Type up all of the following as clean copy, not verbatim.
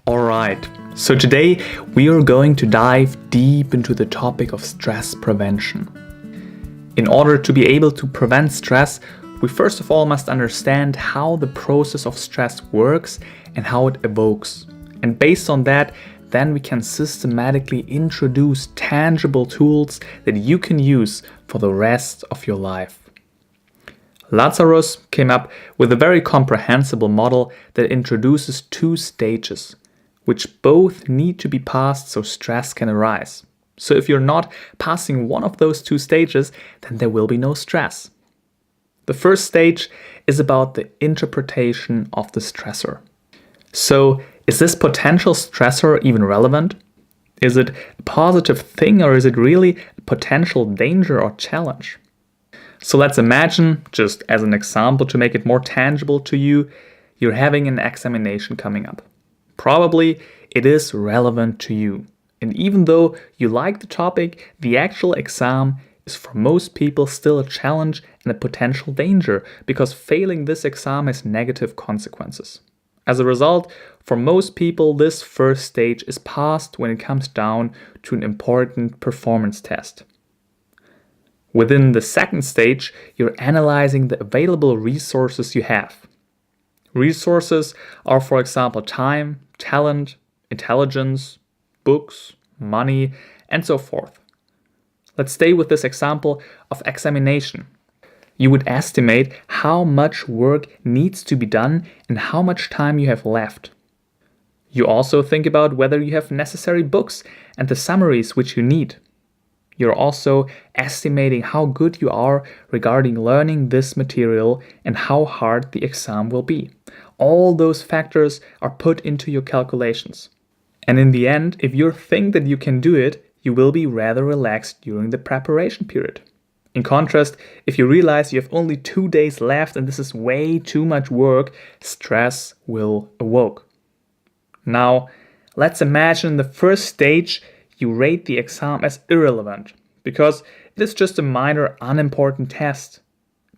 Alright, so today we are going to dive deep into the topic of stress prevention. In order to be able to prevent stress, we first of all must understand how the process of stress works and how it evokes. And based on that, then we can systematically introduce tangible tools that you can use for the rest of your life. Lazarus came up with a very comprehensible model that introduces two stages, which both need to be passed so stress can arise. So if you're not passing one of those two stages, then there will be no stress. The first stage is about the interpretation of the stressor. So is this potential stressor even relevant? Is it a positive thing, or is it really a potential danger or challenge? So let's imagine, just as an example to make it more tangible to you, you're having an examination coming up. Probably it is relevant to you. And even though you like the topic, the actual exam is for most people still a challenge and a potential danger, because failing this exam has negative consequences. As a result, for most people, this first stage is passed when it comes down to an important performance test. Within the second stage, you're analyzing the available resources you have. Resources are, for example, time, talent, intelligence, books, money, and so forth. Let's stay with this example of examination. You would estimate how much work needs to be done and how much time you have left. You also think about whether you have necessary books and the summaries which you need. You're also estimating how good you are regarding learning this material and how hard the exam will be. All those factors are put into your calculations. And in the end, if you think that you can do it, you will be rather relaxed during the preparation period. In contrast, if you realize you have only 2 days left and this is way too much work, stress will awoke. Now, let's imagine the first stage you rate the exam as irrelevant, because it is just a minor, unimportant test.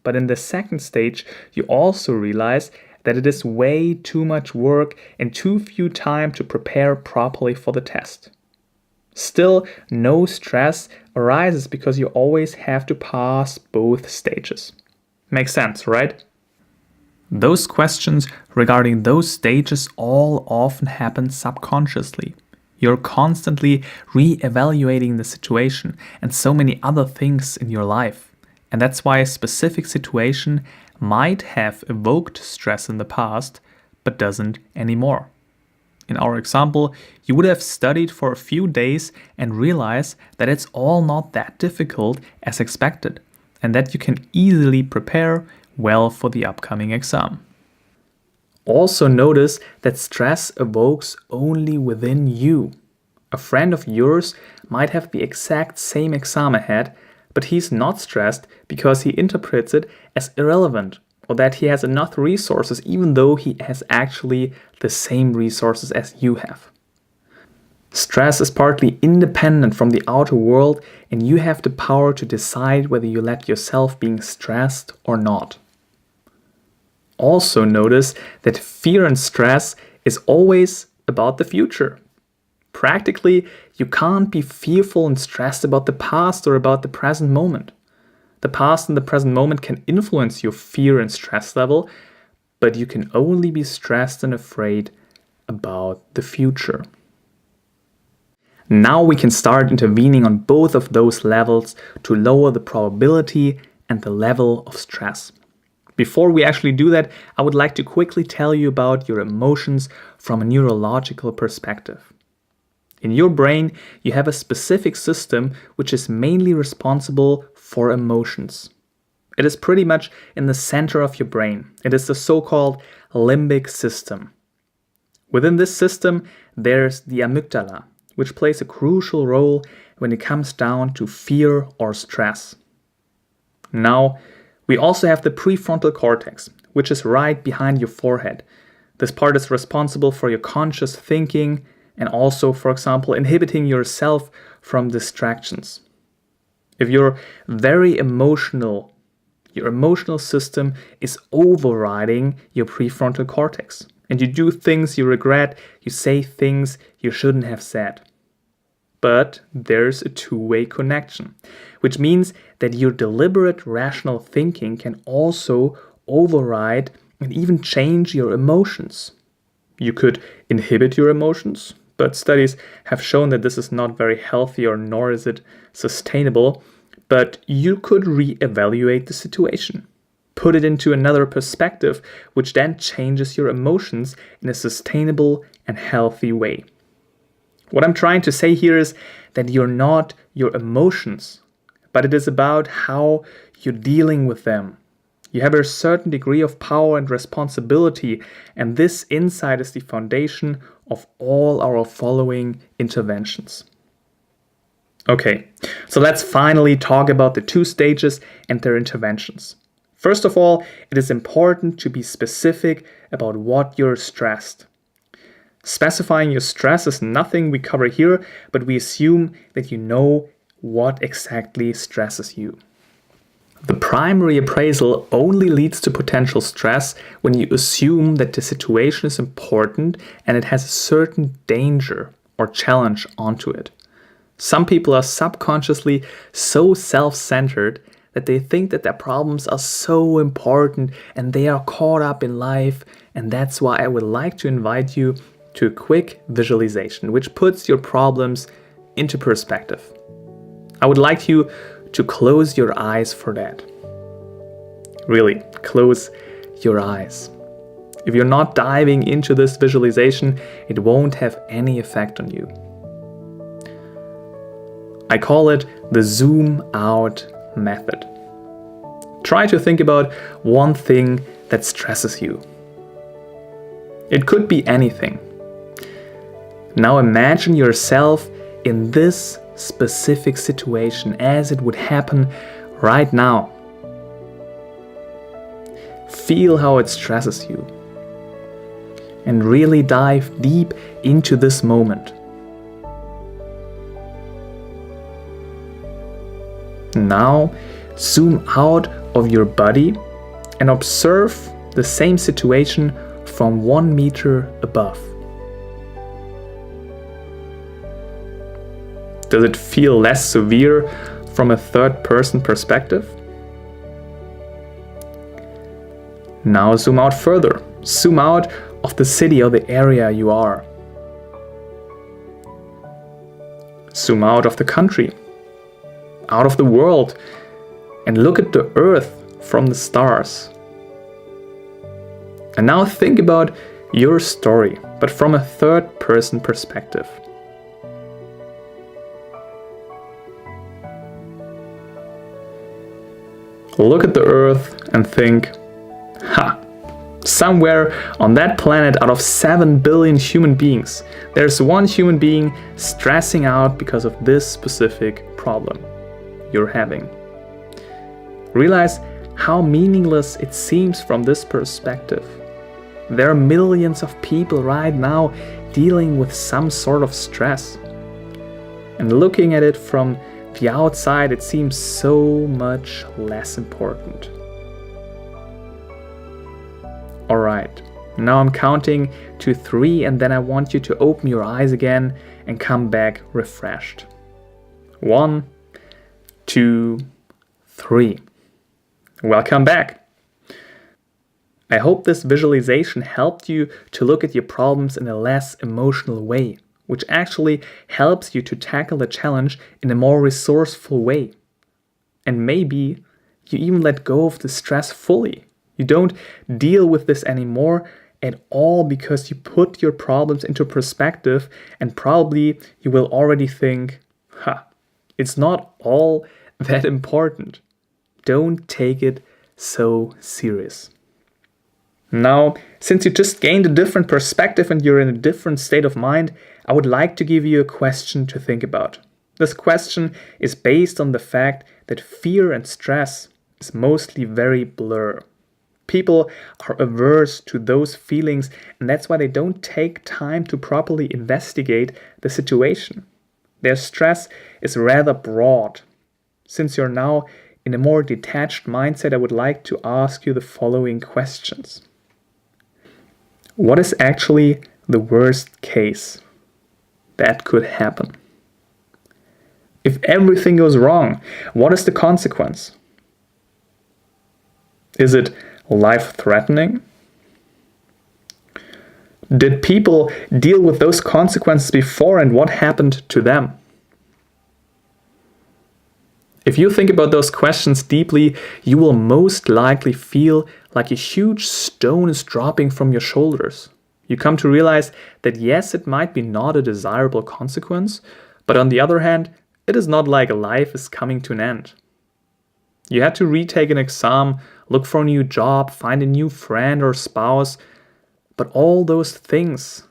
But in the second stage, you also realize that it is way too much work and too few time to prepare properly for the test. Still, no stress arises because you always have to pass both stages. Makes sense, right? Those questions regarding those stages all often happen subconsciously. You're constantly re-evaluating the situation and so many other things in your life. And that's why a specific situation might have evoked stress in the past, but doesn't anymore. In our example, you would have studied for a few days and realize that it's all not that difficult as expected, and that you can easily prepare well for the upcoming exam. Also notice that stress evokes only within you. A friend of yours might have the exact same exam ahead, but he's not stressed because he interprets it as irrelevant, or that he has enough resources even though he has actually the same resources as you have. Stress is partly independent from the outer world, and you have the power to decide whether you let yourself being stressed or not. Also notice that fear and stress is always about the future. Practically, you can't be fearful and stressed about the past or about the present moment. The past and the present moment can influence your fear and stress level, but you can only be stressed and afraid about the future. Now we can start intervening on both of those levels to lower the probability and the level of stress. Before we actually do that, I would like to quickly tell you about your emotions from a neurological perspective. In your brain, you have a specific system which is mainly responsible for emotions. It is pretty much in the center of your brain. It is the so-called limbic system. Within this system, there's the amygdala, which plays a crucial role when it comes down to fear or stress. Now, we also have the prefrontal cortex, which is right behind your forehead. This part is responsible for your conscious thinking and also, for example, inhibiting yourself from distractions. If you're very emotional, your emotional system is overriding your prefrontal cortex. and you do things you regret, you say things you shouldn't have said. But there's a two-way connection, which means that your deliberate rational thinking can also override and even change your emotions. You could inhibit your emotions, but studies have shown that this is not very healthy or nor is it sustainable. But you could reevaluate the situation, put it into another perspective, which then changes your emotions in a sustainable and healthy way. What I'm trying to say here is that you're not your emotions, but it is about how you're dealing with them. You have a certain degree of power and responsibility, and this insight is the foundation of all our following interventions. Okay, so let's finally talk about the two stages and their interventions. First of all, it is important to be specific about what you're stressed. Specifying your stress is nothing we cover here, but we assume that you know what exactly stresses you. The primary appraisal only leads to potential stress when you assume that the situation is important and it has a certain danger or challenge onto it. Some people are subconsciously so self-centered that they think that their problems are so important and they are caught up in life, and that's why I would like to invite you to a quick visualization which puts your problems into perspective. I would like you to close your eyes for that. Really, close your eyes. If you're not diving into this visualization, it won't have any effect on you. I call it the zoom out method. Try to think about one thing that stresses you. It could be anything. Now imagine yourself in this specific situation as it would happen right now. Feel how it stresses you and really dive deep into this moment. Now zoom out of your body and observe the same situation from 1 meter above. Does it feel less severe from a third-person perspective? Now zoom out further. Zoom out of the city or the area you are. Zoom out of the country, out of the world, and look at the earth from the stars. And now think about your story, but from a third-person perspective. Look at the earth and think, somewhere on that planet out of 7 billion human beings, there's one human being stressing out because of this specific problem you're having. Realize how meaningless it seems from this perspective. There are millions of people right now dealing with some sort of stress. And looking at it from the outside, it seems so much less important. Alright, now I'm counting to 3 and then I want you to open your eyes again and come back refreshed. 1, 2, 3. Welcome back. I hope this visualization helped you to look at your problems in a less emotional way, which actually helps you to tackle the challenge in a more resourceful way. And maybe you even let go of the stress fully. You don't deal with this anymore at all because you put your problems into perspective, and probably you will already think, it's not all that important. Don't take it so serious. Now, since you just gained a different perspective and you're in a different state of mind, I would like to give you a question to think about. This question is based on the fact that fear and stress is mostly very blur. People are averse to those feelings, and that's why they don't take time to properly investigate the situation. Their stress is rather broad. Since you're now in a more detached mindset, I would like to ask you the following questions. What is actually the worst case that could happen? If everything goes wrong, what is the consequence? Is it life-threatening? Did people deal with those consequences before, and what happened to them? If you think about those questions deeply, you will most likely feel like a huge stone is dropping from your shoulders. You come to realize that yes, it might be not a desirable consequence, but on the other hand, it is not like life is coming to an end. You had to retake an exam, look for a new job, find a new friend or spouse, but all those things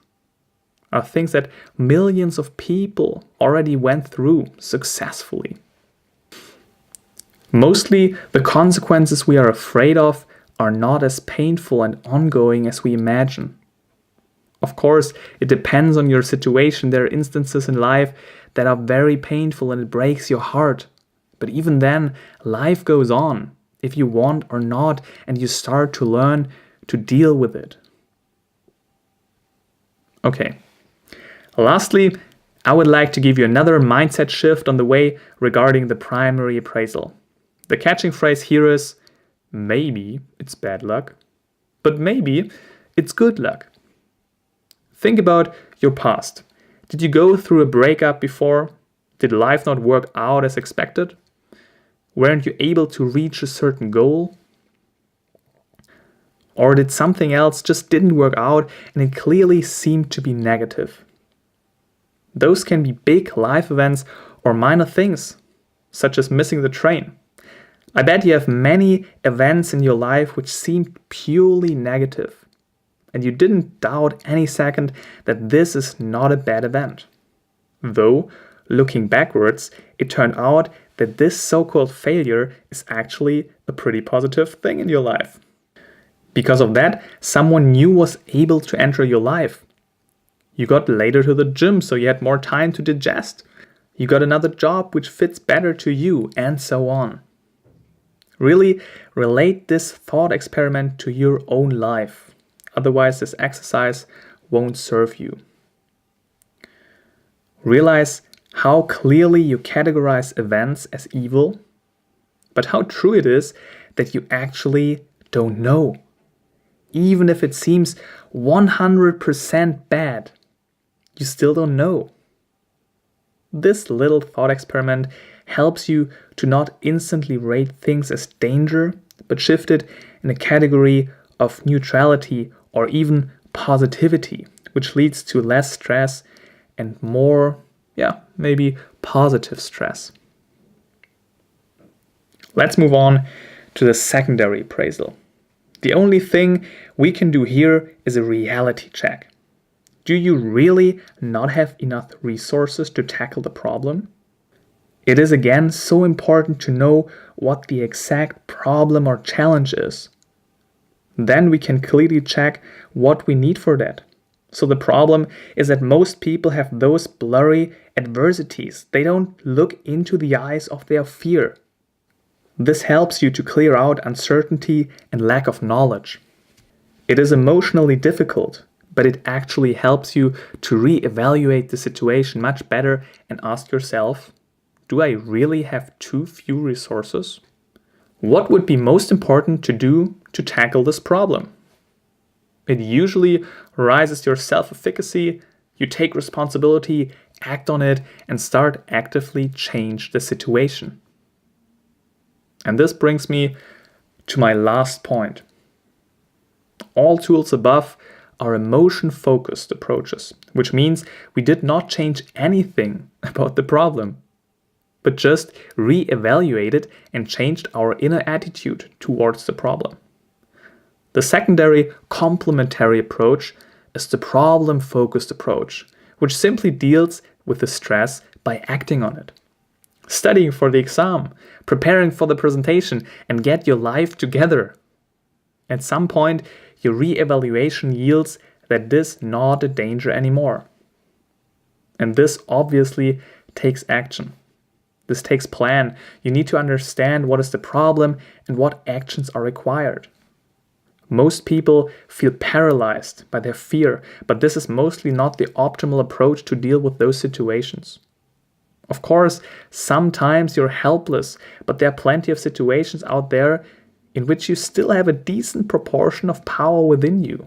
are things that millions of people already went through successfully. Mostly, the consequences we are afraid of are not as painful and ongoing as we imagine. Of course, it depends on your situation. There are instances in life that are very painful and it breaks your heart. But even then, life goes on, if you want or not, and you start to learn to deal with it. Okay. Lastly, I would like to give you another mindset shift on the way regarding the primary appraisal. The catching phrase here is, maybe it's bad luck, but maybe it's good luck. Think about your past. Did you go through a breakup before? Did life not work out as expected? Weren't you able to reach a certain goal? Or did something else just didn't work out and it clearly seemed to be negative? Those can be big life events or minor things, such as missing the train. I bet you have many events in your life which seemed purely negative, and you didn't doubt any second that this is not a bad event. Though, looking backwards, it turned out that this so-called failure is actually a pretty positive thing in your life. Because of that, someone new was able to enter your life. You got later to the gym, so you had more time to digest. You got another job which fits better to you, and so on. Really relate this thought experiment to your own life. Otherwise, this exercise won't serve you. Realize how clearly you categorize events as evil, but how true it is that you actually don't know. Even if it seems 100% bad, you still don't know. This little thought experiment helps you to not instantly rate things as danger, but shift it in a category of neutrality or even positivity, which leads to less stress and more, maybe positive stress. Let's move on to the secondary appraisal. The only thing we can do here is a reality check. Do you really not have enough resources to tackle the problem? It is again so important to know what the exact problem or challenge is. Then we can clearly check what we need for that. So the problem is that most people have those blurry adversities. They don't look into the eyes of their fear. This helps you to clear out uncertainty and lack of knowledge. It is emotionally difficult, but it actually helps you to re-evaluate the situation much better and ask yourself, do I really have too few resources? What would be most important to do to tackle this problem? It usually raises your self-efficacy, you take responsibility, act on it, and start actively change the situation. And this brings me to my last point. All tools above are emotion-focused approaches, which means we did not change anything about the problem, but just re-evaluated and changed our inner attitude towards the problem. The secondary complementary approach is the problem-focused approach, which simply deals with the stress by acting on it. Studying for the exam, preparing for the presentation, and get your life together. At some point, your re-evaluation yields that this is not a danger anymore. And this obviously takes action. This takes plan. You need to understand what is the problem and what actions are required. Most people feel paralyzed by their fear, but this is mostly not the optimal approach to deal with those situations. Of course, sometimes you're helpless, but there are plenty of situations out there in which you still have a decent proportion of power within you.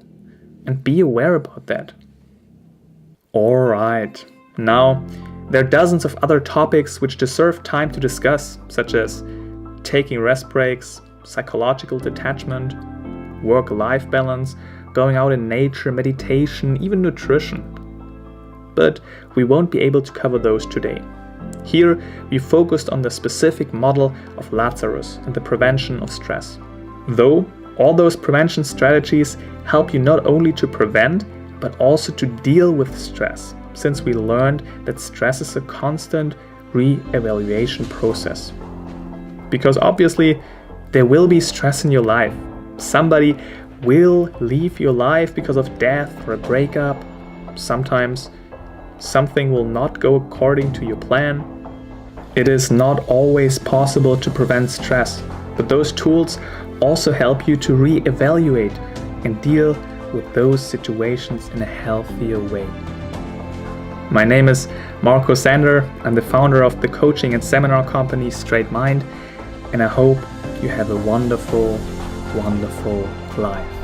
And be aware about that. Alright, now there are dozens of other topics which deserve time to discuss, such as taking rest breaks, psychological detachment, work-life balance, going out in nature, meditation, even nutrition. But we won't be able to cover those today. Here, we focused on the specific model of Lazarus and the prevention of stress. Though all those prevention strategies help you not only to prevent, but also to deal with stress, since we learned that stress is a constant re-evaluation process. Because obviously, there will be stress in your life. Somebody will leave your life because of death or a breakup. Sometimes something will not go according to your plan. It is not always possible to prevent stress, but those tools also help you to re-evaluate and deal with those situations in a healthier way. My name is Marco Sander. I'm the founder of the coaching and seminar company Straight Mind, and I hope you have a wonderful, wonderful life.